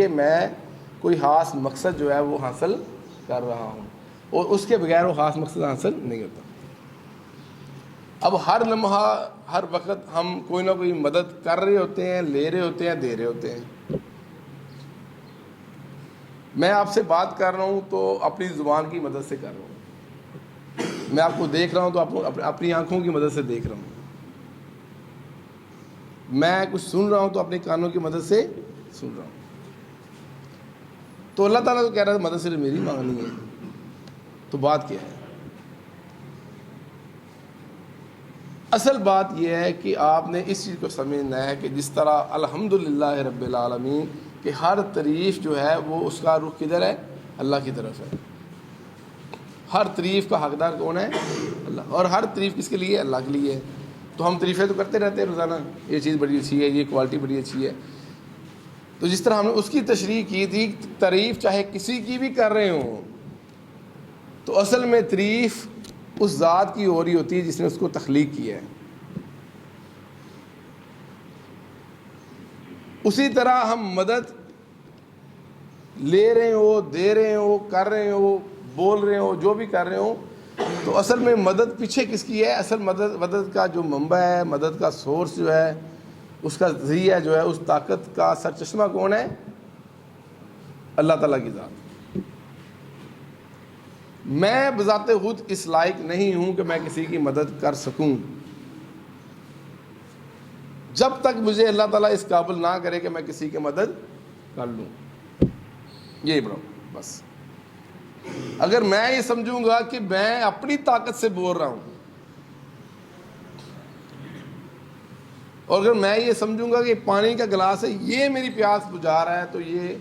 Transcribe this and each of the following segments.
ذریعے میں کوئی خاص مقصد جو ہے وہ حاصل کر رہا ہوں، اور اس کے بغیر وہ خاص مقصد حاصل نہیں ہوتا۔ اب ہر لمحہ ہر وقت ہم کوئی نہ کوئی مدد کر رہے ہوتے ہیں، لے رہے ہوتے ہیں، دے رہے ہوتے ہیں۔ میں آپ سے بات کر رہا ہوں تو اپنی زبان کی مدد سے کر رہا ہوں، میں آپ کو دیکھ رہا ہوں تو اپنی آنکھوں کی مدد سے دیکھ رہا ہوں، میں کچھ سن رہا ہوں تو اپنے کانوں کی مدد سے سن رہا ہوں۔ تو اللہ تعالیٰ کو کہہ رہا ہے مدد صرف میری مانگنی ہے، تو بات کیا ہے؟ اصل بات یہ ہے کہ آپ نے اس چیز کو سمجھنا ہے کہ جس طرح الحمدللہ رب العالمین کہ ہر تعریف جو ہے وہ اس کا رخ کدھر ہے؟ اللہ کی طرف ہے۔ ہر تعریف کا حقدار کون ہے؟ اللہ۔ اور ہر تعریف کس کے لیے؟ اللہ کے لیے ہے۔ تو ہم تعریفیں تو کرتے رہتے ہیں روزانہ، یہ چیز بڑی اچھی ہے، یہ کوالٹی بڑی اچھی ہے۔ تو جس طرح ہم نے اس کی تشریح کی تھی، تعریف چاہے کسی کی بھی کر رہے ہوں تو اصل میں تعریف اس ذات کی ہو رہی ہوتی ہے جس نے اس کو تخلیق کیا ہے۔ اسی طرح ہم مدد لے رہے ہو، دے رہے ہو، کر رہے ہو، بول رہے ہو، جو بھی کر رہے ہو، تو اصل میں مدد پیچھے کس کی ہے؟ اصل مدد کا جو منبع ہے، مدد کا سورس جو ہے، اس کا ذریعہ جو ہے، اس طاقت کا سرچشمہ کون ہے؟ اللہ تعالیٰ کی ذات۔ میں بذات خود اس لائق نہیں ہوں کہ میں کسی کی مدد کر سکوں، جب تک مجھے اللہ تعالیٰ اس قابل نہ کرے کہ میں کسی کی مدد کر لوں۔ یہی بڑا بس۔ اگر میں یہ سمجھوں گا کہ میں اپنی طاقت سے بول رہا ہوں، اور اگر میں یہ سمجھوں گا کہ پانی کا گلاس ہے یہ میری پیاس بجھا رہا ہے، تو یہ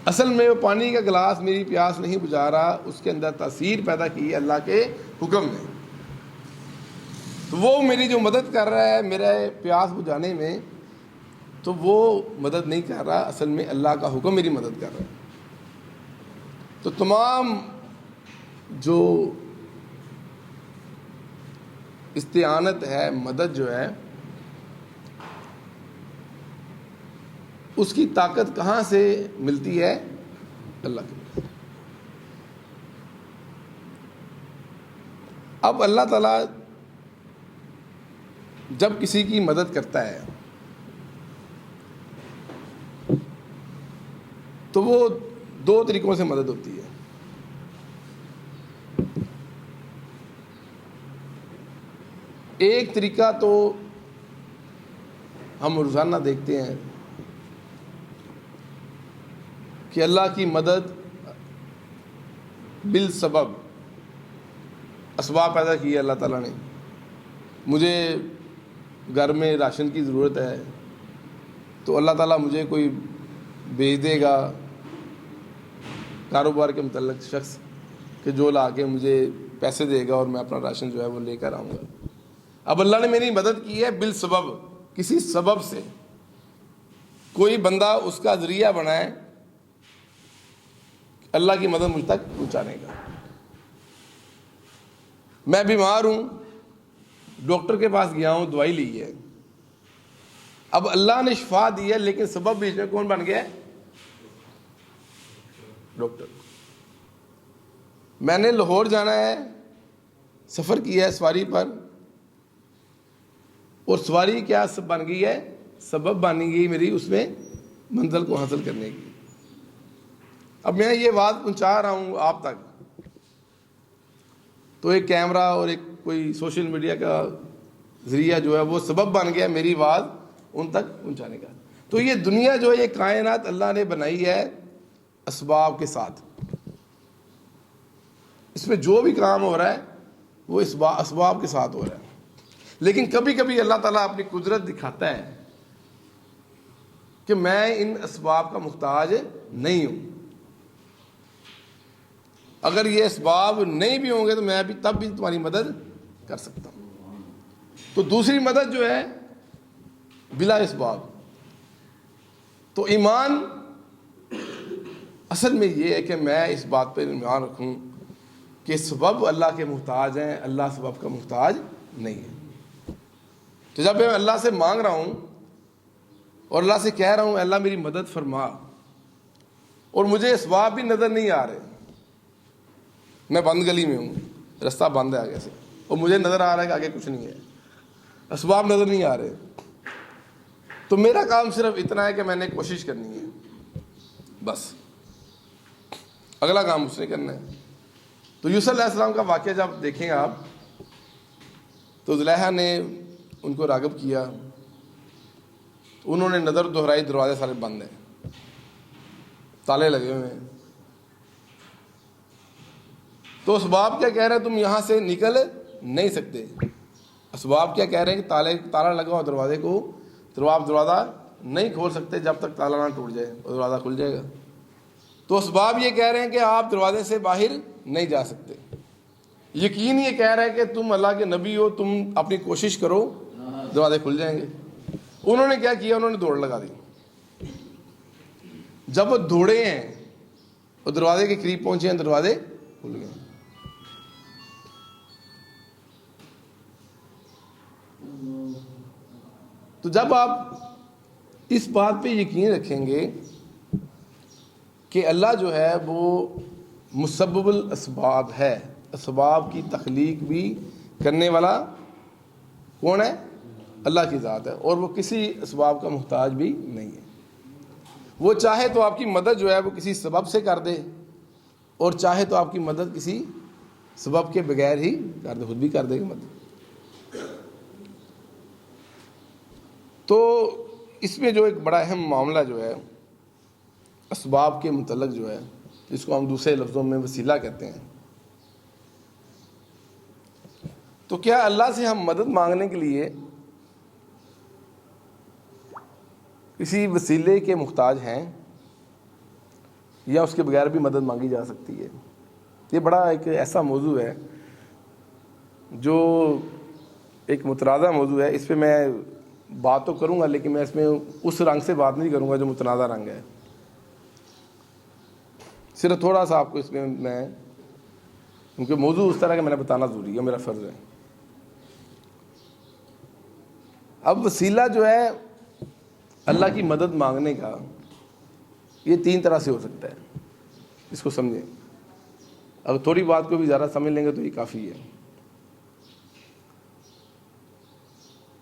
اصل میں وہ پانی کا گلاس میری پیاس نہیں بجھا رہا، اس کے اندر تاثیر پیدا کی ہے اللہ کے حکم نے۔ تو وہ میری جو مدد کر رہا ہے میرے پیاس بجھانے میں، تو وہ مدد نہیں کر رہا، اصل میں اللہ کا حکم میری مدد کر رہا ہے۔ تو تمام جو استعانت ہے، مدد جو ہے، اس کی طاقت کہاں سے ملتی ہے؟ اللہ کی۔ اب اللہ تعالیٰ جب کسی کی مدد کرتا ہے تو وہ دو طریقوں سے مدد ہوتی ہے۔ ایک طریقہ تو ہم روزانہ دیکھتے ہیں کہ اللہ کی مدد بالسبب، اسباب پیدا کیے اللہ تعالیٰ نے۔ مجھے گھر میں راشن کی ضرورت ہے تو اللہ تعالیٰ مجھے کوئی بھیج دے گا کاروبار کے متعلق شخص کہ جو لا کے مجھے پیسے دے گا اور میں اپنا راشن جو ہے وہ لے کر آؤں گا۔ اب اللہ نے میری مدد کی ہے بالسبب، کسی سبب سے۔ کوئی بندہ اس کا ذریعہ بنائے اللہ کی مدد مجھ تک پہنچانے کا۔ میں بیمار ہوں، ڈاکٹر کے پاس گیا ہوں، دوائی لی ہے، اب اللہ نے شفا دی ہے، لیکن سبب بیچ میں کون بن گیا ہے؟ ڈاکٹر۔ میں نے لاہور جانا ہے، سفر کیا ہے سواری پر، اور سواری کیا بن گئی ہے؟ سبب بن گئی میری اس میں منزل کو حاصل کرنے کی۔ اب میں یہ بات پہنچا رہا ہوں آپ تک، تو ایک کیمرہ اور ایک کوئی سوشل میڈیا کا ذریعہ جو ہے وہ سبب بن گیا میری بات ان تک پہنچانے کا۔ تو یہ دنیا جو ہے، یہ کائنات اللہ نے بنائی ہے اسباب کے ساتھ۔ اس میں جو بھی کام ہو رہا ہے وہ اسباب کے ساتھ ہو رہا ہے، لیکن کبھی کبھی اللہ تعالیٰ اپنی قدرت دکھاتا ہے کہ میں ان اسباب کا محتاج نہیں ہوں۔ اگر یہ اسباب نہیں بھی ہوں گے تو میں بھی تب بھی تمہاری مدد کر سکتا ہوں۔ تو دوسری مدد جو ہے بلا اسباب۔ تو ایمان اصل میں یہ ہے کہ میں اس بات پہ ایمان رکھوں کہ سبب اللہ کے محتاج ہیں، اللہ سبب کا محتاج نہیں ہے۔ تو جب میں اللہ سے مانگ رہا ہوں اور اللہ سے کہہ رہا ہوں اللہ میری مدد فرما، اور مجھے اسباب بھی نظر نہیں آ رہے، میں بند گلی میں ہوں، رستہ بند ہے آگے سے، اور مجھے نظر آ رہا ہے کہ آگے کچھ نہیں ہے، اسباب نظر نہیں آ رہے، تو میرا کام صرف اتنا ہے کہ میں نے کوشش کرنی ہے، بس اگلا کام اس نے کرنا ہے۔ تو یوسف علیہ السلام کا واقعہ جب دیکھیں آپ، تو زلیخا نے ان کو راغب کیا، انہوں نے نظر دہرائی، دروازے سارے بند ہیں، تالے لگے ہوئے ہیں، تو اسباب کیا کہہ رہے ہیں، تم یہاں سے نکل نہیں سکتے۔ اسباب کیا کہہ رہے ہیں کہ تالا لگا ہوا دروازے کو، تو آپ دروازہ نہیں کھول سکتے جب تک تالا نہ ٹوٹ جائے، اور دروازہ کھل جائے گا۔ تو اسباب یہ کہہ رہے ہیں کہ آپ دروازے سے باہر نہیں جا سکتے، یقین یہ کہہ رہا ہے کہ تم اللہ کے نبی ہو، تم اپنی کوشش کرو دروازے کھل جائیں گے۔ انہوں نے کیا کیا، انہوں نے دوڑ لگا دی۔ جب وہ دوڑے ہیں اور دروازے کے قریب پہنچے ہیں، دروازے کھل گئے۔ تو جب آپ اس بات پہ یقین رکھیں گے کہ اللہ جو ہے وہ مسبب الاسباب ہے، اسباب کی تخلیق بھی کرنے والا کون ہے؟ اللہ کی ذات ہے، اور وہ کسی اسباب کا محتاج بھی نہیں ہے۔ وہ چاہے تو آپ کی مدد جو ہے وہ کسی سبب سے کر دے، اور چاہے تو آپ کی مدد کسی سبب کے بغیر ہی کر دے، خود بھی کر دے گا مدد۔ تو اس میں جو ایک بڑا اہم معاملہ جو ہے اسباب کے متعلق جو ہے، جس کو ہم دوسرے لفظوں میں وسیلہ کہتے ہیں، تو کیا اللہ سے ہم مدد مانگنے کے لیے کسی وسیلے کے محتاج ہیں، یا اس کے بغیر بھی مدد مانگی جا سکتی ہے؟ یہ بڑا ایک ایسا موضوع ہے جو ایک متنازع موضوع ہے۔ اس پہ میں بات تو کروں گا، لیکن میں اس میں اس رنگ سے بات نہیں کروں گا جو متنازع رنگ ہے، صرف تھوڑا سا آپ کو اس میں کیونکہ موضوع اس طرح کا میں نے بتانا ضروری ہے، میرا فرض ہے۔ اب وسیلہ جو ہے اللہ کی مدد مانگنے کا، یہ 3 طرح سے ہو سکتا ہے، اس کو سمجھیں۔ اگر تھوڑی بات کو بھی زیادہ سمجھ لیں گے تو یہ کافی ہے۔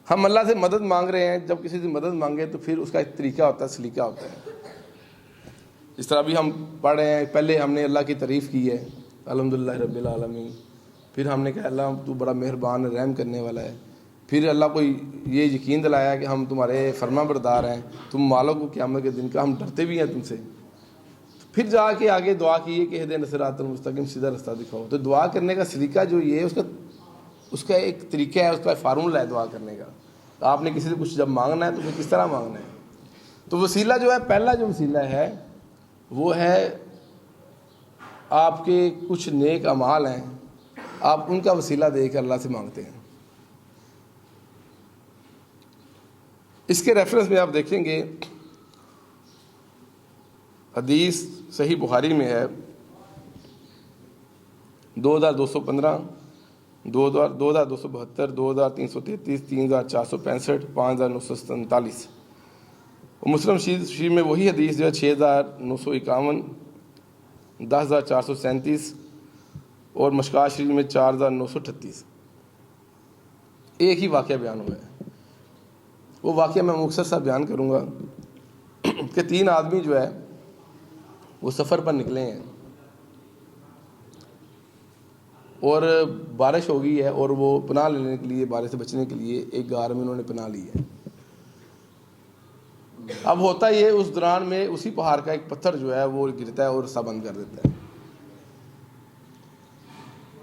ہم اللہ سے مدد مانگ رہے ہیں، جب کسی سے مدد مانگے تو پھر اس کا ایک طریقہ ہوتا ہے، سلیقہ ہوتا ہے۔ اس طرح بھی ہم پڑھ رہے ہیں، پہلے ہم نے اللہ کی تعریف کی ہے، الحمدللہ رب العالمین، پھر ہم نے کہا اللہ تو بڑا مہربان رحم کرنے والا ہے، پھر اللہ کو یہ یقین دلایا کہ ہم تمہارے فرما بردار ہیں، تم مالک کو قیامت کے دن کا، ہم ڈرتے بھی ہیں تم سے۔ پھر جا کے آگے دعا کی ہے کہ اہدنا الصراط المستقیم، سیدھا رستہ دکھاؤ۔ تو دعا کرنے کا سلیقہ جو یہ ہے، اس کا ایک طریقہ ہے، اس کا فارمولہ ہے دعا کرنے کا۔ آپ نے کسی سے کچھ جب مانگنا ہے تو پھر کس طرح مانگنا ہے؟ تو وسیلہ جو ہے، پہلا جو وسیلہ ہے وہ ہے آپ کے کچھ نیک اعمال ہیں، آپ ان کا وسیلہ دے کر اللہ سے مانگتے ہیں۔ اس کے ریفرنس میں آپ دیکھیں گے، حدیث صحیح بخاری میں ہے 2215، 2272، 2333، 3465، 5947، اور مسلم شریف میں وہی حدیث جو ہے 6951، 10437، اور مشکات شریف میں 4938، ایک ہی واقعہ بیان ہوا ہے۔ وہ واقعہ میں مختصر سا بیان کروں گا کہ 3 آدمی جو ہے وہ سفر پر نکلے ہیں، اور بارش ہو گئی ہے، اور وہ پناہ لینے کے لیے، بارش سے بچنے کے لیے ایک غار میں انہوں نے پناہ لی ہے۔ اب ہوتا یہ اس دوران میں اسی پہاڑ کا ایک پتھر جو ہے وہ گرتا ہے اور رستہ بند کر دیتا ہے۔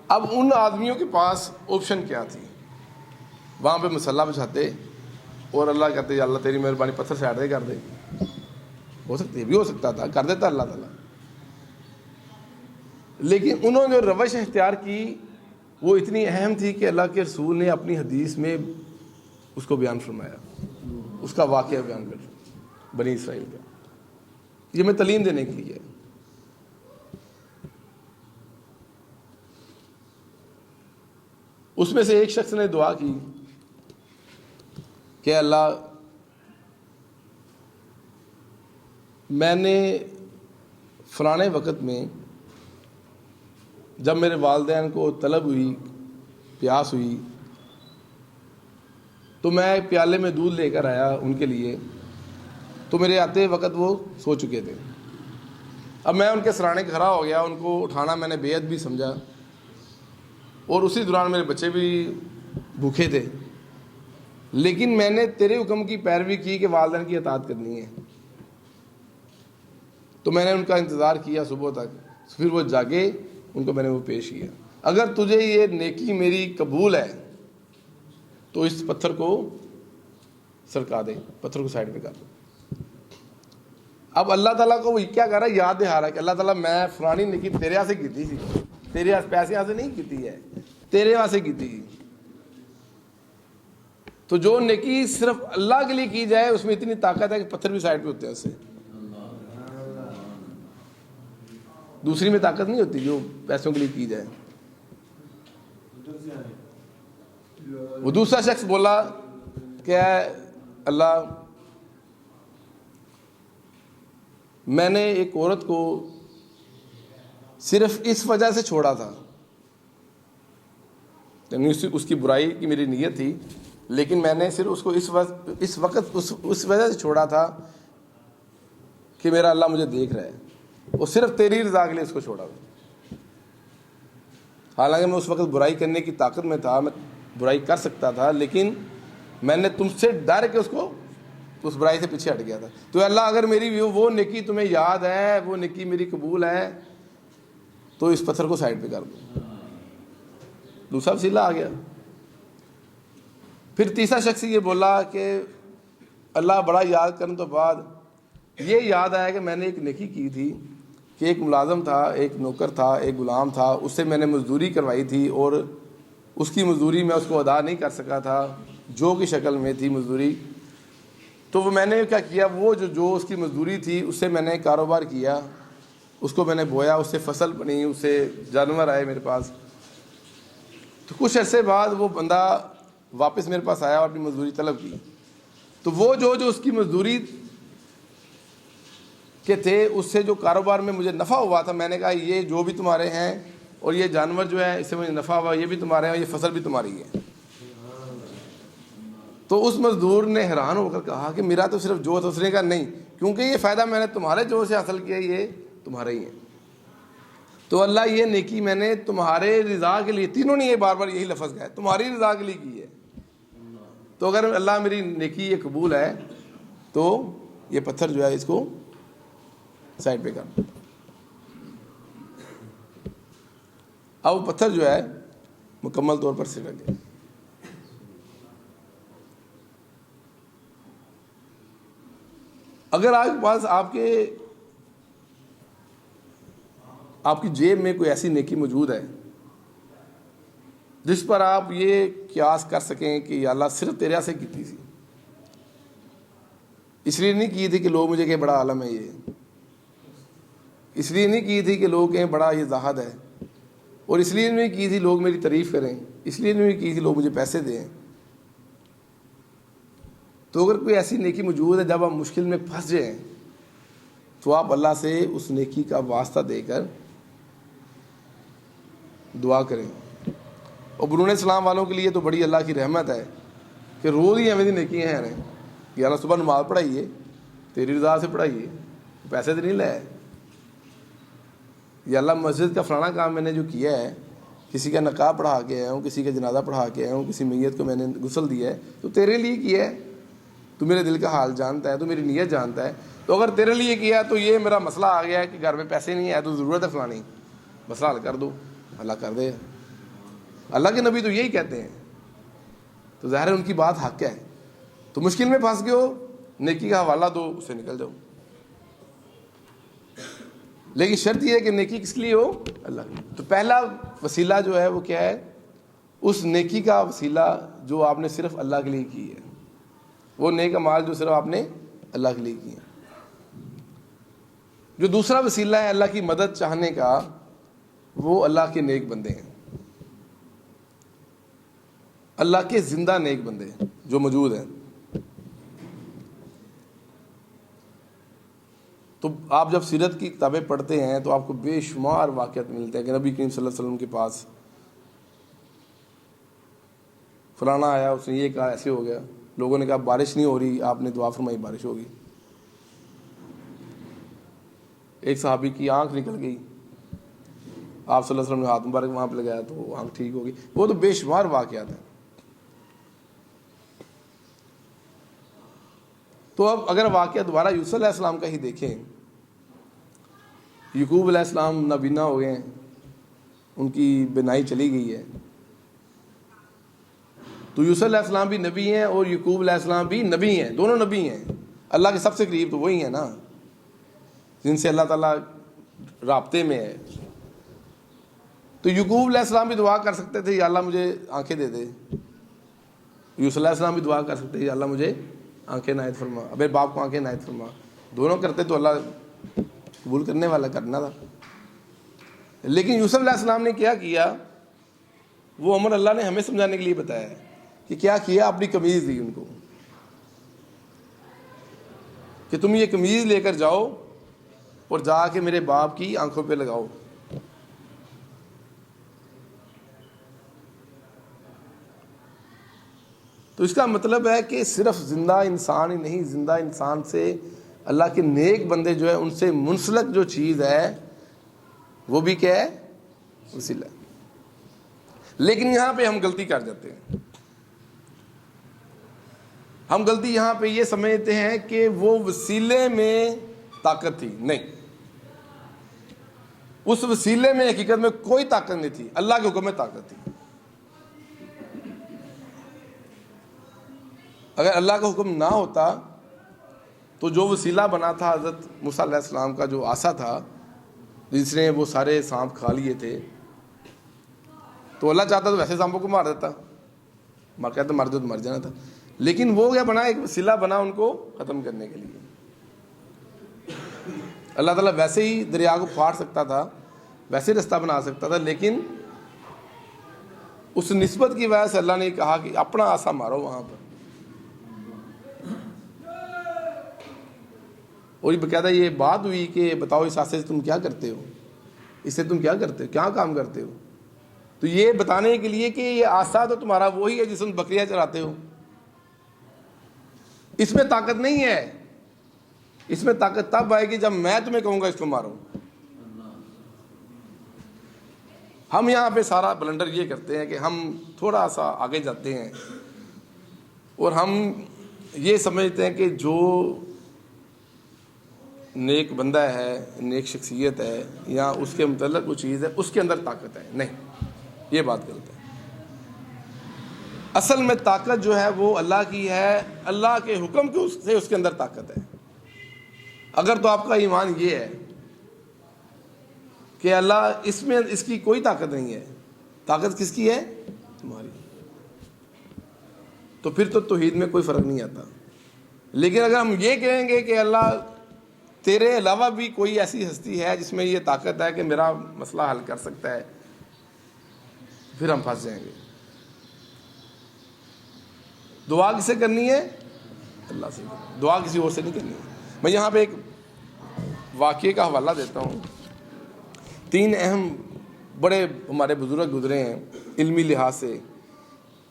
اب ان آدمیوں کے پاس آپشن کیا تھی؟ وہاں پہ مسلح بچھاتے اور اللہ کہتے یا اللہ تیری مہربانی، پتھر سائڈ دے کر دے، ہو سکتی بھی ہو سکتا تھا، کر دیتا اللہ تعالیٰ۔ لیکن انہوں نے جو روش اختیار کی وہ اتنی اہم تھی کہ اللہ کے رسول نے اپنی حدیث میں اس کو بیان فرمایا، اس کا واقعہ بیان کر بنی اسرائیل کا۔ یہ میں تعلیم دینے کے لیے۔ اس میں سے ایک شخص نے دعا کی کہ اللہ میں نے فلانے وقت میں جب میرے والدین کو طلب ہوئی، پیاس ہوئی، تو میں پیالے میں دودھ لے کر آیا ان کے لیے، تو میرے آتے وقت وہ سو چکے تھے۔ اب میں ان کے سرانے کھڑا ہو گیا، ان کو اٹھانا میں نے بے عد بھی سمجھا، اور اسی دوران میرے بچے بھی بھوکے تھے، لیکن میں نے تیرے حکم کی پیروی کی کہ والدین کی اطاعت کرنی ہے، تو میں نے ان کا انتظار کیا صبح تک، پھر وہ جاگے، ان کو میں نے وہ پیش کیا۔ اگر تجھے یہ نیکی میری قبول ہے تو اس پتھر کو سرکا دے، پتھر کو سائڈ پہ کر دو۔ اب اللہ تعالیٰ کو وہ کیا کر رہا ہے، یاد دہا رہا ہے کہ اللہ تعالیٰ میں فلانی نیکی تیرے یہاں سے کی تھی، تیرے پیسے یہاں سے نہیں کی ہے، تیرے یہاں سے کی تھی۔ تو جو نیکی صرف اللہ کے لیے کی جائے اس میں اتنی طاقت ہے کہ پتھر بھی سائڈ پہ ہوتے ہیں اس سے، دوسری میں طاقت نہیں ہوتی جو پیسوں کے لیے کی جائے۔ وہ دوسرا شخص بولا کہ اے اللہ، میں نے ایک عورت کو صرف اس وجہ سے چھوڑا تھا، یعنی اس کی برائی کی میری نیت تھی، لیکن میں نے صرف اس کو اس وقت اس وجہ سے چھوڑا تھا کہ میرا اللہ مجھے دیکھ رہا ہے، وہ صرف تیری رضا کے لیے اس کو چھوڑا تھا۔ حالانکہ میں اس وقت برائی کرنے کی طاقت میں تھا، میں برائی کر سکتا تھا، لیکن میں نے تم سے ڈر کے اس برائی سے پیچھے ہٹ گیا تھا۔ تو اللہ اگر میری وہ نیکی تمہیں یاد ہے، وہ نیکی میری قبول ہے، تو اس پتھر کو سائڈ پہ کر دو۔ دوسرا وسیلہ آ گیا۔ پھر تیسرا شخص یہ بولا کہ اللہ، بڑا یاد کرنے تو بعد یہ یاد آیا کہ میں نے ایک نیکی کی تھی کہ ایک ملازم تھا، ایک نوکر تھا، ایک غلام تھا، اس سے میں نے مزدوری کروائی تھی، اور اس کی مزدوری میں اس کو ادا نہیں کر سکا تھا، جو کی شکل میں تھی مزدوری۔ تو وہ میں نے کیا کیا، وہ جو اس کی مزدوری تھی اس سے میں نے کاروبار کیا، اس کو میں نے بویا، اس سے فصل بنی، اس سے جانور آئے میرے پاس۔ تو کچھ عرصے بعد وہ بندہ واپس میرے پاس آیا اور اپنی مزدوری طلب کی۔ تو وہ جو اس کی مزدوری کے تھے، اس سے جو کاروبار میں مجھے نفع ہوا تھا، میں نے کہا یہ جو بھی تمہارے ہیں اور یہ جانور جو ہے اس سے مجھے نفع ہوا، یہ بھی تمہارے ہیں اور یہ فصل بھی تمہاری ہے۔ تو اس مزدور نے حیران ہو کر کہا کہ میرا تو صرف جو تھا، اس نے کہا نہیں، کیونکہ یہ فائدہ میں نے تمہارے جو سے حاصل کیا، یہ تمہارے ہی ہے۔ تو اللہ، یہ نیکی میں نے تمہارے رضا کے لیے، تینوں نے یہ بار بار یہی لفظ کہا ہے، تمہاری رضا کے لیے کی ہے۔ تو اگر اللہ میری نیکی یہ قبول ہے تو یہ پتھر جو ہے اس کو سائڈ پہ کر۔ اب وہ پتھر جو ہے مکمل طور پر سرک گیا۔ اگر آپ کے پاس آپ کی جیب میں کوئی ایسی نیکی موجود ہے جس پر آپ یہ قیاس کر سکیں کہ یا اللہ صرف تیرے سے کی تھی، اس لیے نہیں کی تھی کہ لوگ مجھے کہیں بڑا عالم ہے، یہ اس لیے نہیں کی تھی کہ لوگ کہیں بڑا یہ زاہد ہے، اور اس لیے نہیں کی تھی لوگ میری تعریف کریں، اس لیے نہیں کی تھی لوگ مجھے پیسے دیں، تو اگر کوئی ایسی نیکی موجود ہے جب آپ مشکل میں پھنس جائیں تو آپ اللہ سے اس نیکی کا واسطہ دے کر دعا کریں۔ اور برون اسلام والوں کے لیے تو بڑی اللہ کی رحمت ہے کہ روز ہی ہمیں نیکیاں ہیں کہ اللہ صبح نماز پڑھائیے، تیری رضا سے پڑھائیے، پیسے تو نہیں لائے، یا اللہ مسجد کا فلانا کام میں نے جو کیا ہے، کسی کا نقاب پڑھا کے آیا ہوں، کسی کا جنازہ پڑھا کے آیا ہوں، کسی میت کو میں نے غسل دیا ہے، تو تیرے لیے کیا ہے، تو میرے دل کا حال جانتا ہے، تو میری نیت جانتا ہے۔ تو اگر تیرے لیے کیا تو یہ میرا مسئلہ آ گیا ہے کہ گھر میں پیسے نہیں آئے تو ضرورت ہے فلانی، مسئلہ حل کر دو، اللہ کر دے۔ اللہ کے نبی تو یہی کہتے ہیں، تو ظاہر ہے ان کی بات حق ہے۔ تو مشکل میں پھنس گئے ہو، نیکی کا حوالہ دو، اس سے نکل جاؤ، لیکن شرط یہ ہے کہ نیکی کس لیے ہو، اللہ کی۔ تو پہلا وسیلہ جو ہے وہ کیا ہے، اس نیکی کا وسیلہ جو آپ نے صرف اللہ کے لیے کی ہے، وہ نیک اعمال جو صرف آپ نے اللہ کے لیے کی ہے۔ جو دوسرا وسیلہ ہے اللہ کی مدد چاہنے کا، وہ اللہ کے نیک بندے ہیں، اللہ کے زندہ نیک بندے جو موجود ہیں۔ تو آپ جب سیرت کی کتابیں پڑھتے ہیں تو آپ کو بے شمار واقعات ملتے ہیں کہ نبی کریم صلی اللہ علیہ وسلم کے پاس فلانا آیا، اس نے یہ کہا، ایسے ہو گیا، لوگوں نے کہا بارش نہیں ہو رہی، آپ نے دعا فرمائی بارش ہوگی، ایک صحابی کی آنکھ نکل گئی، آپ صلی اللہ علیہ وسلم نے ہاتھ مبارک وہاں پہ لگایا تو آنکھ ٹھیک ہوگی. وہ تو بے شمار واقعات ہیں. تو اب اگر واقعہ دوبارہ یوسف علیہ السلام کا ہی دیکھیں، یعقوب علیہ السلام نابینا ہو گئے ہیں، ان کی بینائی چلی گئی ہے. تو یوسف علیہ السلام بھی نبی ہیں اور یعقوب علیہ السلام بھی نبی ہیں، دونوں نبی ہیں. اللہ کے سب سے قریب تو وہی ہیں نا جن سے اللہ تعالیٰ رابطے میں ہے. تو یعقوب علیہ السلام بھی دعا کر سکتے تھے یا اللہ مجھے آنکھیں دے دے، یوسف علیہ السلام بھی دعا کر سکتے تھے یا اللہ مجھے آنکھیں عنایت فرما، ابے باپ کو آنکھیں عنایت فرما. دونوں کرتے تو اللہ قبول کرنے والا کرنا تھا. لیکن یوسف علیہ السلام نے کیا کیا، وہ عمر اللہ نے ہمیں سمجھانے کے لیے بتایا ہے کہ کیا کیا. اپنی قمیض دی ان کو کہ تم یہ قمیض لے کر جاؤ اور جا کے میرے باپ کی آنکھوں پہ لگاؤ. تو اس کا مطلب ہے کہ صرف زندہ انسان ہی نہیں، زندہ انسان سے اللہ کے نیک بندے جو ہے ان سے منسلک جو چیز ہے وہ بھی کیا ہے، وسیلہ. لیکن یہاں پہ ہم غلطی کر جاتے ہیں. ہم غلطی یہاں پہ یہ سمجھتے ہیں کہ وہ وسیلے میں طاقت تھی. نہیں، اس وسیلے میں حقیقت میں کوئی طاقت نہیں تھی، اللہ کے حکم میں طاقت تھی. اگر اللہ کا حکم نہ ہوتا تو جو وسیلہ بنا تھا حضرت موسیٰ علیہ السلام کا، جو عصا تھا جس نے وہ سارے سانپ کھا لیے تھے، تو اللہ چاہتا تو ویسے سانپوں کو مار دیتا، کہتا مر دو تو مر جانا تھا. لیکن وہ کیا بنا، ایک وسیلہ بنا ان کو ختم کرنے کے لیے. اللہ تعالیٰ ویسے ہی دریا کو پھاڑ سکتا تھا، ویسے رستہ بنا سکتا تھا، لیکن اس نسبت کی وجہ سے اللہ نے کہا کہ اپنا عصا مارو وہاں پر. اور یہ باقاعدہ یہ بات ہوئی کہ بتاؤ اس عصا سے تم کیا کرتے ہو، اس سے تم کیا کرتے ہو، کیا کام کرتے ہو. تو یہ بتانے کے لیے کہ یہ عصا تو تمہارا وہی ہے جس میں بکریاں چراتے ہو، اس میں طاقت نہیں ہے. اس میں طاقت تب آئے گی جب میں تمہیں کہوں گا اس کو مارو. ہم یہاں پہ سارا بلنڈر یہ کرتے ہیں کہ ہم تھوڑا سا آگے جاتے ہیں اور ہم یہ سمجھتے ہیں کہ جو نیک بندہ ہے، نیک شخصیت ہے، یا اس کے متعلق وہ چیز ہے، اس کے اندر طاقت ہے. نہیں، یہ بات غلط ہے. اصل میں طاقت جو ہے وہ اللہ کی ہے، اللہ کے حکم کے سے اس کے اندر طاقت ہے. اگر تو آپ کا ایمان یہ ہے کہ اللہ اس میں اس کی کوئی طاقت نہیں ہے، طاقت کس کی ہے، تمہاری، تو پھر تو توحید میں کوئی فرق نہیں آتا. لیکن اگر ہم یہ کہیں گے کہ اللہ تیرے علاوہ بھی کوئی ایسی ہستی ہے جس میں یہ طاقت ہے کہ میرا مسئلہ حل کر سکتا ہے، پھر ہم پھنس جائیں گے. دعا کسے کرنی ہے، اللہ سے. دعا کسی اور سے نہیں کرنی ہے. میں یہاں پہ ایک واقعے کا حوالہ دیتا ہوں. 3 اہم بڑے ہمارے بزرگ گزرے ہیں علمی لحاظ سے.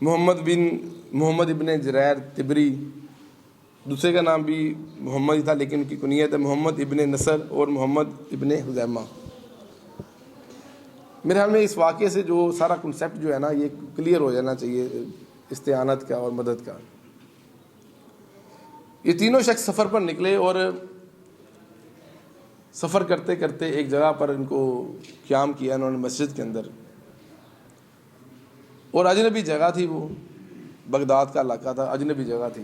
محمد ابن جریر طبری، دوسرے کا نام بھی محمد ہی تھا لیکن ان کی کنیت ہے محمد ابن نصر اور محمد ابن حذیمہ. میرے خیال میں اس واقعے سے جو سارا کنسیپٹ جو ہے نا یہ کلیئر ہو جانا چاہیے استعانت کا اور مدد کا. یہ تینوں شخص سفر پر نکلے اور سفر کرتے کرتے ایک جگہ پر ان کو قیام کیا انہوں نے مسجد کے اندر. اور اجنبی جگہ تھی، وہ بغداد کا علاقہ تھا، اجنبی جگہ تھی.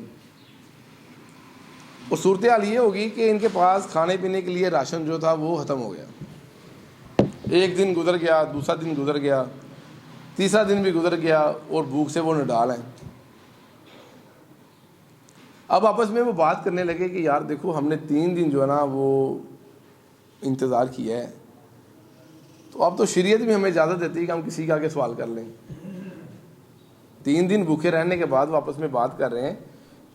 اور صورتحال یہ ہوگی کہ ان کے پاس کھانے پینے کے لیے راشن جو تھا وہ ختم ہو گیا. ایک دن گزر گیا، دوسرا دن گزر گیا، تیسرا دن بھی گزر گیا اور بھوک سے وہ نڈال ہیں. اب آپس میں وہ بات کرنے لگے کہ یار دیکھو ہم نے 3 دن جو ہے نا وہ انتظار کیا ہے، تو اب تو شریعت بھی ہمیں اجازت دیتی ہے کہ ہم کسی کے آگے سوال کر لیں. 3 دن بھوکے رہنے کے بعد وہ آپس میں بات کر رہے ہیں،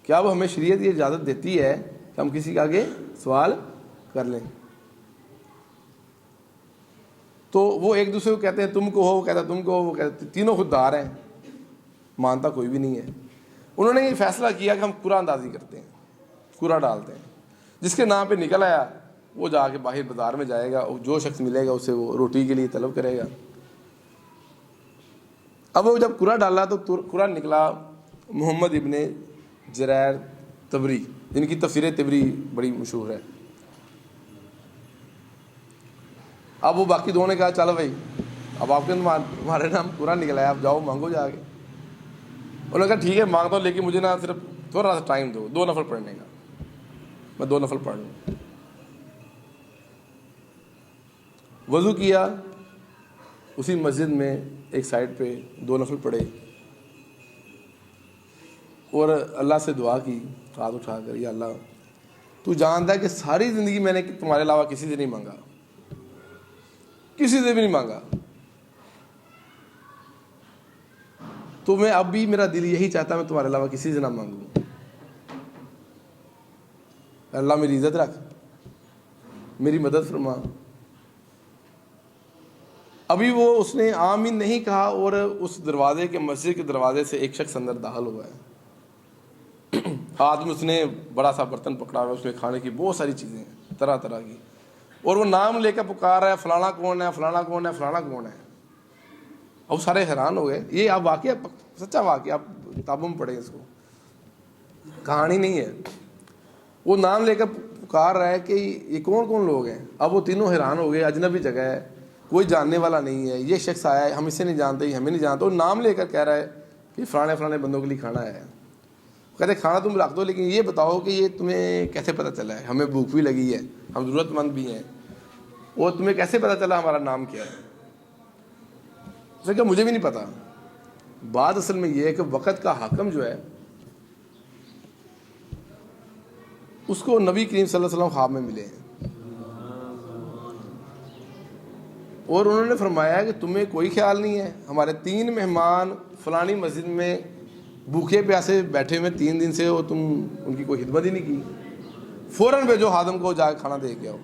کیا وہ ہمیں شریعت یہ اجازت دیتی ہے کہ ہم کسی کے آگے سوال کر لیں. تو وہ ایک دوسرے کو کہتے ہیں تم کو ہو، وہ کہتا ہے تم کو ہو، وہ کہتے تینوں خود دار ہیں، مانتا کوئی بھی نہیں ہے. انہوں نے یہ فیصلہ کیا کہ ہم قرآن اندازی کرتے ہیں، قرآن ڈالتے ہیں. جس کے نام پہ نکل آیا وہ جا کے باہر بازار میں جائے گا، اور جو شخص ملے گا اسے وہ روٹی کے لیے طلب کرے گا. اب وہ جب قرآن ڈالا تو قرآن نکلا محمد ابن جریر طبری، جن کی تفسیر طبری بڑی مشہور ہے. اب وہ باقی دونوں نے کہا چلو بھائی اب آپ کے تمہارے نام قرآن نکلا ہے، آپ جاؤ مانگو جا کے. انہوں نے کہا ٹھیک ہے مانگتا ہوں، لیکن مجھے نا صرف تھوڑا سا ٹائم دو، 2 نفل پڑھنے کا، میں 2 نفل پڑھ لوں. وضو کیا، اسی مسجد میں ایک سائڈ پہ 2 نفل پڑھے، اور اللہ سے دعا کی ہاتھ اٹھا کر، یا اللہ تو جانتا ہے کہ ساری زندگی میں نے تمہارے علاوہ کسی سے نہیں مانگا، کسی سے بھی نہیں مانگا، تو میں اب بھی میرا دل یہی چاہتا میں تمہارے علاوہ کسی سے نہ مانگوں. اللہ میری عزت رکھ، میری مدد فرما. ابھی وہ اس نے آمین نہیں کہا اور اس دروازے کے، مسجد کے دروازے سے ایک شخص اندر داخل ہوا ہے. ہاتھ میں اس نے بڑا سا برتن پکڑا ہوا ہے، اس میں کھانے کی بہت ساری چیزیں ہیں طرح طرح کی، اور وہ نام لے کر پکار رہا ہے فلانا کون ہے، فلانا کون ہے، فلانا کون ہے. اب سارے حیران ہو گئے. یہ آپ واقعہ سچا واقعہ، آپ کتابوں میں پڑھیں، اس کو کہانی نہیں ہے. وہ نام لے کر پکار رہا ہے کہ یہ کون کون لوگ ہیں. اب وہ تینوں حیران ہو گئے، اجنبی جگہ ہے، کوئی جاننے والا نہیں ہے، یہ شخص آیا ہے، ہم اسے نہیں جانتے، ہمیں نہیں جانتے. وہ نام لے کر کہہ رہا ہے کہ فلانے فلانے بندوں کے لیے کھانا آیا ہے. کہتے کھانا تم رکھ دو، لیکن یہ بتاؤ کہ یہ تمہیں کیسے پتہ چلا ہے، ہمیں بھوک بھی لگی ہے، ہم ضرورت مند بھی ہیں، اور تمہیں کیسے پتہ چلا ہمارا نام کیا ہے. اس نے کہا مجھے بھی نہیں پتا. بات اصل میں یہ ہے کہ وقت کا حاکم جو ہے اس کو نبی کریم صلی اللہ علیہ وسلم خواب میں ملے ہیں، اور انہوں نے فرمایا کہ تمہیں کوئی خیال نہیں ہے، ہمارے 3 مہمان فلانی مسجد میں بھوکے پیاسے بیٹھے ہوئے 3 دن سے، اور تم ان کی کوئی خدمت ہی نہیں کی، فوراً بھیجو خادم کو جا کے کھانا دے کے آؤ.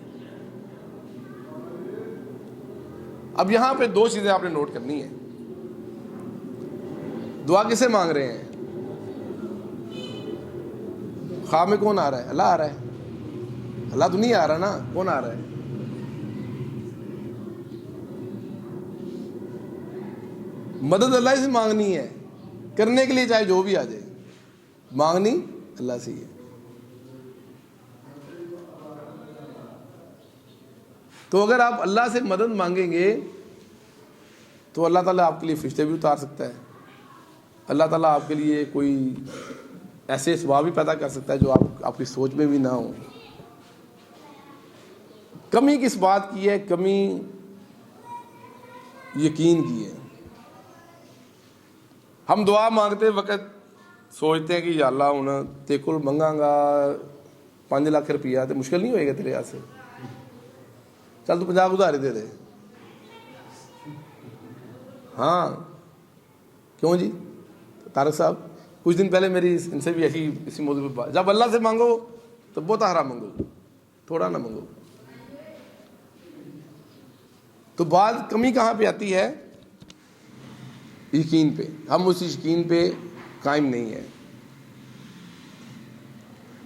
اب یہاں پہ 2 چیزیں آپ نے نوٹ کرنی ہیں. دعا کسے مانگ رہے ہیں؟ خواب میں کون آ رہا ہے؟ اللہ آ رہا ہے. اللہ تو نہیں آ رہا نا، کون آ رہا ہے؟ مدد اللہ سے مانگنی ہے، کرنے کے لیے چاہے جو بھی آ جائے، مانگنی اللہ سے ہی ہے. تو اگر آپ اللہ سے مدد مانگیں گے تو اللہ تعالیٰ آپ کے لیے فرشتے بھی اتار سکتا ہے. اللہ تعالیٰ آپ کے لیے کوئی ایسے اسباب بھی پیدا کر سکتا ہے جو آپ کی سوچ میں بھی نہ ہو. کمی کس بات کی ہے؟ کمی یقین کی ہے. ہم دعا مانگتے وقت سوچتے ہیں کہ یا اللہ ہوں تے کول منگاں گا 5 لاکھ روپیہ تو مشکل نہیں ہوئے گا تیرے ہاتھ سے، چل تو 50 ادھاری دے دے. ہاں کیوں جی طارق صاحب، کچھ دن پہلے میری ان سے بھی اسی موضوع پہ بات، جب اللہ سے مانگو تو بہت حرام مانگو، تھوڑا نہ مانگو. تو بات کمی کہاں پہ آتی ہے؟ یقین پہ. ہم اس یقین پہ قائم نہیں ہیں.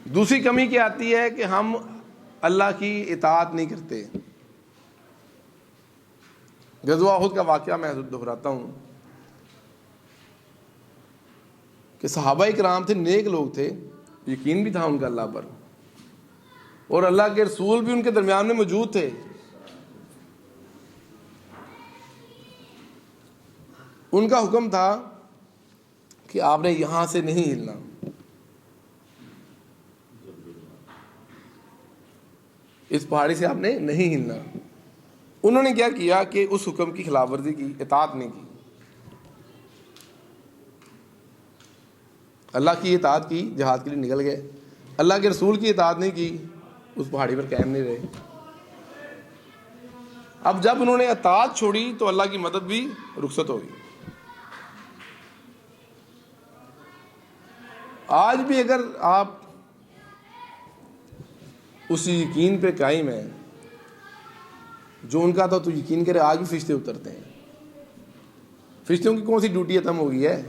دوسری کمی کیا آتی ہے کہ ہم اللہ کی اطاعت نہیں کرتے. غزوہ احد کا واقعہ میں دہراتا ہوں کہ صحابہ کرام تھے، نیک لوگ تھے، یقین بھی تھا ان کا اللہ پر، اور اللہ کے رسول بھی ان کے درمیان میں موجود تھے. ان کا حکم تھا کہ آپ نے یہاں سے نہیں ہلنا. اس پہاڑی سے آپ نے نہیں ہلنا. انہوں نے کیا کیا کہ اس حکم کی خلاف ورزی کی، اطاعت نہیں کی. اللہ کی اطاعت کی، جہاد کے لیے نکل گئے. اللہ کے رسول کی اطاعت نہیں کی، اس پہاڑی پر قائم نہیں رہے. اب جب انہوں نے اطاعت چھوڑی تو اللہ کی مدد بھی رخصت ہو گئی. آج بھی اگر آپ اسی یقین پہ قائم ہے جو ان کا تھا، تو یقین کرے آج بھی فرشتے اترتے ہیں۔ فرشتوں کی کون سی ڈیوٹی ختم ہو گئی ہے؟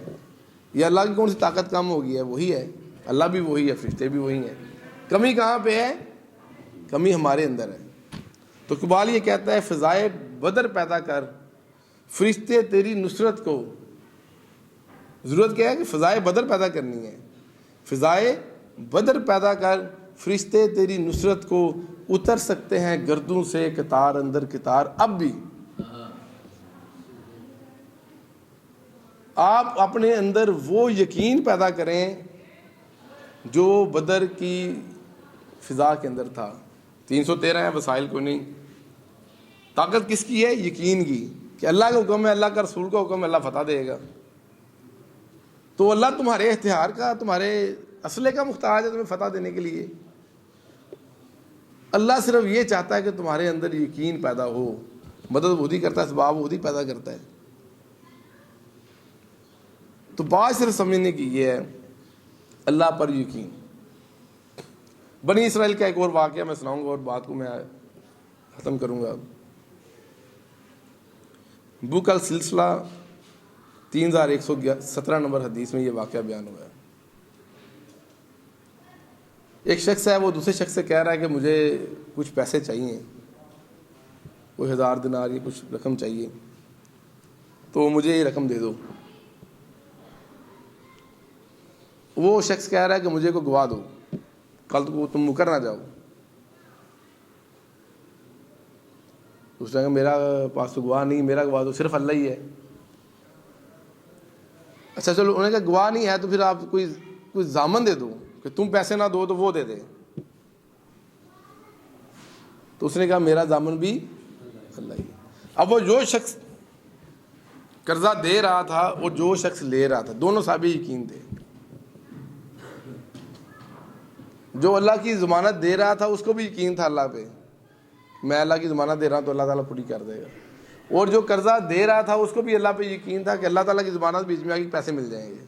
یا اللہ کی کون سی طاقت کم ہو گئی ہے؟ وہی ہے، اللہ بھی وہی ہے، فرشتے بھی وہی ہیں۔ کمی کہاں پہ ہے؟ کمی ہمارے اندر ہے۔ تو اقبال یہ کہتا ہے فضائے بدر پیدا کر فرشتے تیری نصرت کو۔ ضرورت کیا ہے کہ فضائے بدر پیدا کرنی ہے، فضائے بدر پیدا کر فرشتے تیری نصرت کو، اتر سکتے ہیں گردوں سے قطار اندر قطار اب بھی۔ آپ اپنے اندر وہ یقین پیدا کریں جو بدر کی فضا کے اندر تھا۔ 313 ہے، وسائل کو نہیں۔ طاقت کس کی ہے؟ یقین کی، کہ اللہ کا حکم ہے، اللہ کا رسول کا حکم ہے، اللہ فتح دے گا۔ تو اللہ تمہارے اختیار کا، تمہارے اسلحے کا محتاج ہے تمہیں فتح دینے کے لیے۔ اللہ صرف یہ چاہتا ہے کہ تمہارے اندر یقین پیدا ہو۔ مدد وہی کرتا ہے، اسباب وہی پیدا کرتا ہے۔ تو بات صرف سمجھنے کی یہ ہے، اللہ پر یقین۔ بنی اسرائیل کا ایک اور واقعہ میں سناؤں گا اور بات کو میں ختم کروں گا۔ بک السلسلہ 3117 نمبر حدیث میں یہ واقعہ بیان ہوا ہے۔ ایک شخص ہے، وہ دوسرے شخص سے کہہ رہا ہے کہ مجھے کچھ پیسے چاہیے، کوئی 1000 دینار یا کچھ رقم چاہیے، تو مجھے یہ رقم دے دو۔ وہ شخص کہہ رہا ہے کہ مجھے کو گواہ دو، کل کو تم مکر نہ جاؤ۔ دوسرا کہ میرا پاس تو گواہ نہیں، میرا گواہ تو صرف اللہ ہی ہے۔ اچھا چلو، انہوں نے کہا گواہ نہیں ہے تو پھر آپ کوئی ضامن دے دو کہ تم پیسے نہ دو تو وہ دے دے۔ تو اس نے کہا میرا ضامن بھی اللہ ہی ہے۔ اب وہ جو شخص قرضہ دے رہا تھا اور جو شخص لے رہا تھا، دونوں صحابی یقین تھے۔ جو اللہ کی ضمانت دے رہا تھا اس کو بھی یقین تھا اللہ پہ، میں اللہ کی ضمانت دے رہا ہوں تو اللہ تعالیٰ پوری کر دے گا۔ اور جو قرضہ دے رہا تھا اس کو بھی اللہ پہ یقین تھا کہ اللہ تعالیٰ کی ضمانت بیچ میں آ کے پیسے مل جائیں گے،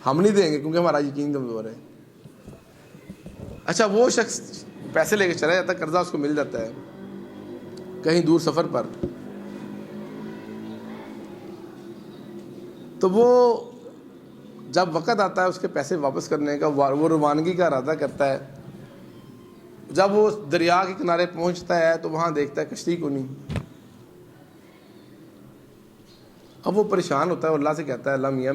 ہم نہیں دیں گے کیونکہ ہمارا یقین کمزور ہے۔ اچھا، وہ شخص پیسے لے کے چلا جاتا ہے، قرضہ اس کو مل جاتا ہے کہیں دور سفر پر، تو وہ جب وقت آتا ہے اس کے پیسے واپس کرنے کا، وہ روانگی کا ارادہ کرتا ہے۔ جب وہ دریا کے کنارے پہنچتا ہے تو وہاں دیکھتا ہے کشتی کو نہیں۔ اب وہ پریشان ہوتا ہے، اللہ سے کہتا ہے اللہ میاں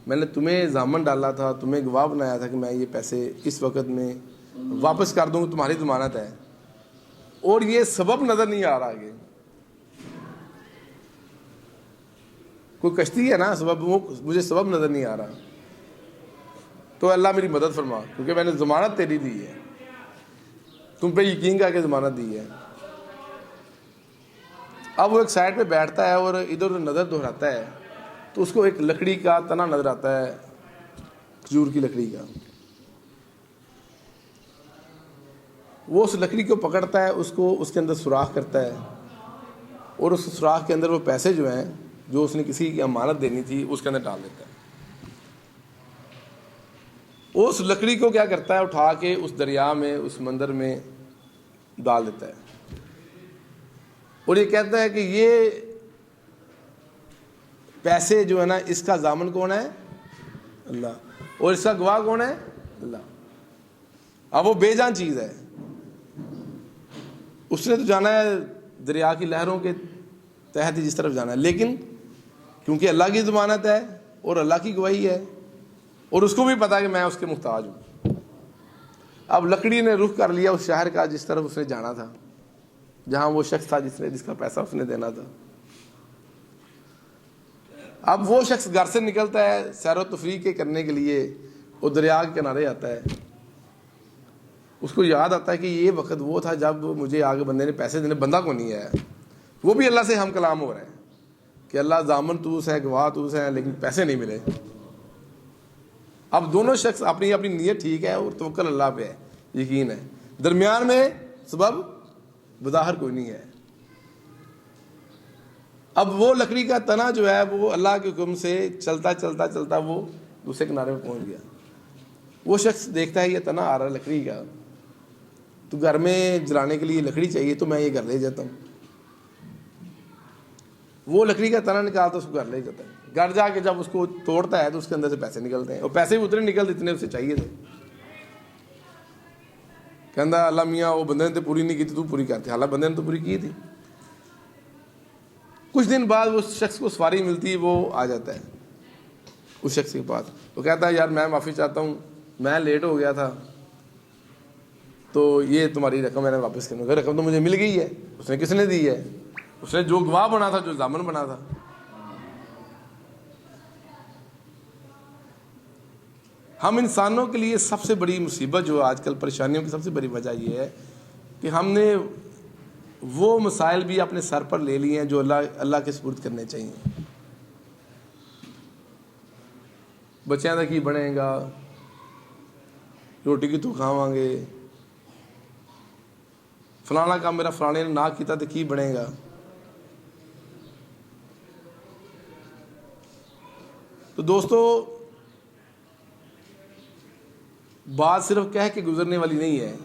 میں نے تمہیں ضامن ڈالا تھا، تمہیں گواہ بنایا تھا کہ میں یہ پیسے اس وقت میں واپس کر دوں، تمہاری ضمانت ہے، اور یہ سبب نظر نہیں آ رہا آگے۔ کوئی کشتی ہے نا، سبب، وہ مجھے سبب نظر نہیں آ رہا، تو اللہ میری مدد فرما، کیونکہ میں نے ضمانت تیری دی ہے، تم پہ یقین کر کے ضمانت دی ہے۔ اب وہ ایک سائڈ پہ بیٹھتا ہے اور ادھر ادھر نظر دہراتا ہے، تو اس کو ایک لکڑی کا تنا نظر آتا ہے، کھجور کی لکڑی کا۔ وہ اس لکڑی کو پکڑتا ہے، اس کے اندر سوراخ کرتا ہے، اور اس سوراخ کے اندر وہ پیسے جو ہیں جو اس نے کسی کی امانت دینی تھی اس کے اندر ڈال دیتا ہے۔ اس لکڑی کو کیا کرتا ہے، اٹھا کے اس دریا میں، اس سمندر میں ڈال دیتا ہے، اور یہ کہتا ہے کہ یہ پیسے جو ہے نا، اس کا ضامن کون ہے؟ اللہ، اور اس کا گواہ کون ہے؟ اللہ۔ اب وہ بے جان چیز ہے، اس نے تو جانا ہے دریا کی لہروں کے تحت ہی جس طرف جانا ہے، لیکن کیونکہ اللہ کی ضمانت ہے اور اللہ کی گواہی ہے، اور اس کو بھی پتا کہ میں اس کے محتاج ہوں۔ اب لکڑی نے رخ کر لیا اس شہر کا جس طرف اس نے جانا تھا، جہاں وہ شخص تھا جس کا پیسہ اس نے دینا تھا۔ اب وہ شخص گھر سے نکلتا ہے سیر و تفریح کے کرنے کے لیے، وہ دریا کے کنارے آتا ہے، اس کو یاد آتا ہے کہ یہ وقت وہ تھا جب مجھے آگے بندے نے پیسے دینے، بندہ کو نہیں ہے، وہ بھی اللہ سے ہم کلام ہو رہے ہیں کہ اللہ ضامن تو سے ہے، گواہ تو سے ہے، لیکن پیسے نہیں ملے۔ اب دونوں شخص اپنی اپنی نیت ٹھیک ہے اور توکل اللہ پہ ہے، یقین ہے، درمیان میں سبب بظاہر کوئی نہیں ہے۔ اب وہ لکڑی کا تنا جو ہے وہ اللہ کے حکم سے چلتا چلتا چلتا وہ دوسرے کنارے پہ پہنچ گیا۔ وہ شخص دیکھتا ہے یہ تنا آ رہا ہے لکڑی کا، تو گھر میں جلانے کے لیے لکڑی چاہیے تو میں یہ گھر لے جاتا ہوں. وہ لکڑی کا تنا نکالتا اس کو گھر لے جاتا ہے. گھر جا کے جب اس کو توڑتا ہے تو اس کے اندر سے پیسے نکلتے ہیں، اور پیسے بھی اتنے نکلتے اتنے اسے چاہیے تھے. کہندا اللہ میاں وہ بندے نے تو پوری نہیں کی تھی، تو پوری کرتے. حالانکہ بندے نے تو پوری کی تھی. کچھ دن بعد اس شخص کو سواری ملتی ہے، وہ آ جاتا ہے اس شخص کے پاس. وہ کہتا ہے یار میں معافی چاہتا ہوں، میں لیٹ ہو گیا تھا، تو یہ تمہاری رقم میں نے واپس کروں گا. رقم تو مجھے مل گئی ہے. اس نے کس نے دی ہے؟ اس نے جو گواہ بنا تھا، جو ضامن بنا تھا. ہم انسانوں کے لیے سب سے بڑی مصیبت جو آج کل پریشانیوں کی سب سے بڑی وجہ یہ ہے کہ ہم نے وہ مسائل بھی اپنے سر پر لے لیے ہیں جو اللہ کے سپرد کرنے چاہیے. بچیاں دا کی بنے گا، روٹی کی تو کھاواں گے، فلانا کام میرا فلانے نے نہ کیتا تو کی بنے گا. تو دوستو بات صرف کہہ کے گزرنے والی نہیں ہے.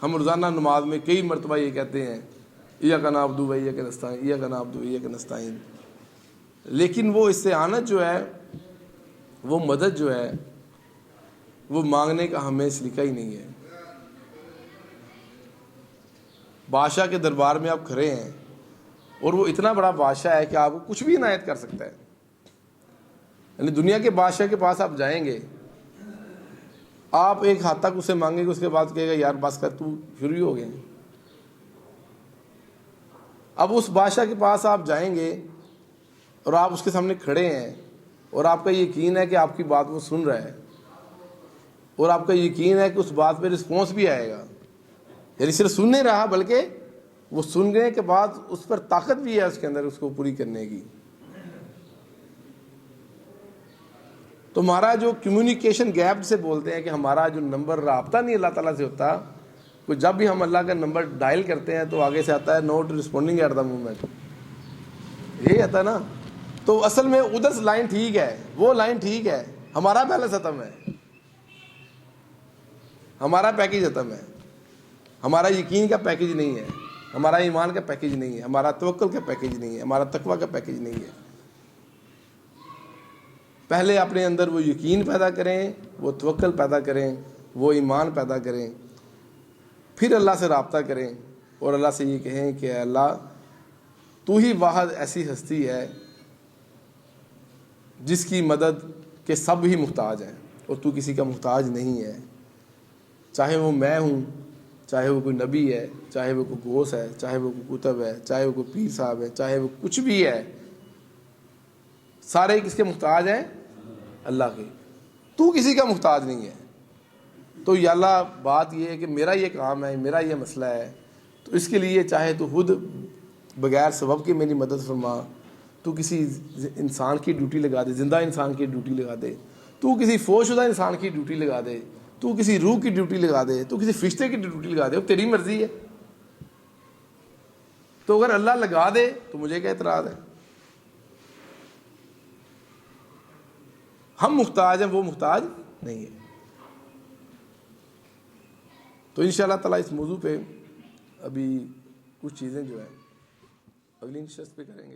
ہم روزانہ نماز میں کئی مرتبہ یہ کہتے ہیں ایاک نعبد و ایاک نستعین، ایاک نعبد و ایاک نستعین، لیکن وہ استعانت جو ہے، وہ مدد جو ہے، وہ مانگنے کا ہمیں سلیقہ ہی نہیں ہے. بادشاہ کے دربار میں آپ کھڑے ہیں اور وہ اتنا بڑا بادشاہ ہے کہ آپ کو کچھ بھی عنایت کر سکتا ہے. یعنی دنیا کے بادشاہ کے پاس آپ جائیں گے، آپ ایک حد تک اسے مانگیں گے، اس کے بعد کہے گا یار بس کر، تو شروع ہی ہو گئے. اب اس بادشاہ کے پاس آپ جائیں گے اور آپ اس کے سامنے کھڑے ہیں اور آپ کا یقین ہے کہ آپ کی بات وہ سن رہا ہے، اور آپ کا یقین ہے کہ اس بات پہ رسپانس بھی آئے گا. یعنی صرف سن نہیں رہا بلکہ وہ سننے کے بعد اس پر طاقت بھی ہے اس کے اندر اس کو پوری کرنے کی. تو ہمارا جو کمیونیکیشن گیپ سے بولتے ہیں کہ ہمارا جو نمبر رابطہ نہیں اللہ تعالیٰ سے ہوتا، تو جب بھی ہم اللہ کا نمبر ڈائل کرتے ہیں تو آگے سے آتا ہے not responding at the moment, یہی آتا ہے نا. تو اصل میں ادھر سے لائن ٹھیک ہے، وہ لائن ٹھیک ہے، ہمارا بیلنس ختم ہے، ہمارا پیکیج ختم ہے. ہمارا یقین کا پیکیج نہیں ہے، ہمارا ایمان کا پیکیج نہیں ہے، ہمارا توکل کا پیکیج نہیں ہے، ہمارا تقویٰ کا پیکیج نہیں ہے. پہلے اپنے اندر وہ یقین پیدا کریں، وہ توکل پیدا کریں، وہ ایمان پیدا کریں، پھر اللہ سے رابطہ کریں اور اللہ سے یہ کہیں کہ اللہ تو ہی واحد ایسی ہستی ہے جس کی مدد کے سب ہی محتاج ہیں، اور تو کسی کا محتاج نہیں ہے. چاہے وہ میں ہوں، چاہے وہ کوئی نبی ہے، چاہے وہ کوئی غوث ہے، چاہے وہ کوئی کتب ہے، چاہے وہ کوئی پیر صاحب ہے، چاہے وہ کچھ بھی ہے، سارے کس کے محتاج ہیں؟ اللہ کے. تو کسی کا محتاج نہیں ہے. تو یا اللہ بات یہ ہے کہ میرا یہ کام ہے، میرا یہ مسئلہ ہے، تو اس کے لیے چاہے تو خود بغیر سبب کے میری مدد فرما، تو کسی انسان کی ڈیوٹی لگا دے، زندہ انسان کی ڈیوٹی لگا دے، تو کسی فوت شدہ انسان کی ڈیوٹی لگا دے، تو کسی روح کی ڈیوٹی لگا دے، تو کسی فرشتے کی ڈیوٹی لگا دے، وہ تیری مرضی ہے. تو اگر اللہ لگا دے تو مجھے کیا اعتراض ہے؟ ہم محتاج ہیں، وہ محتاج نہیں ہے. تو انشاءاللہ تعالیٰ اس موضوع پہ ابھی کچھ چیزیں جو ہیں اگلی نشست پہ کریں گے.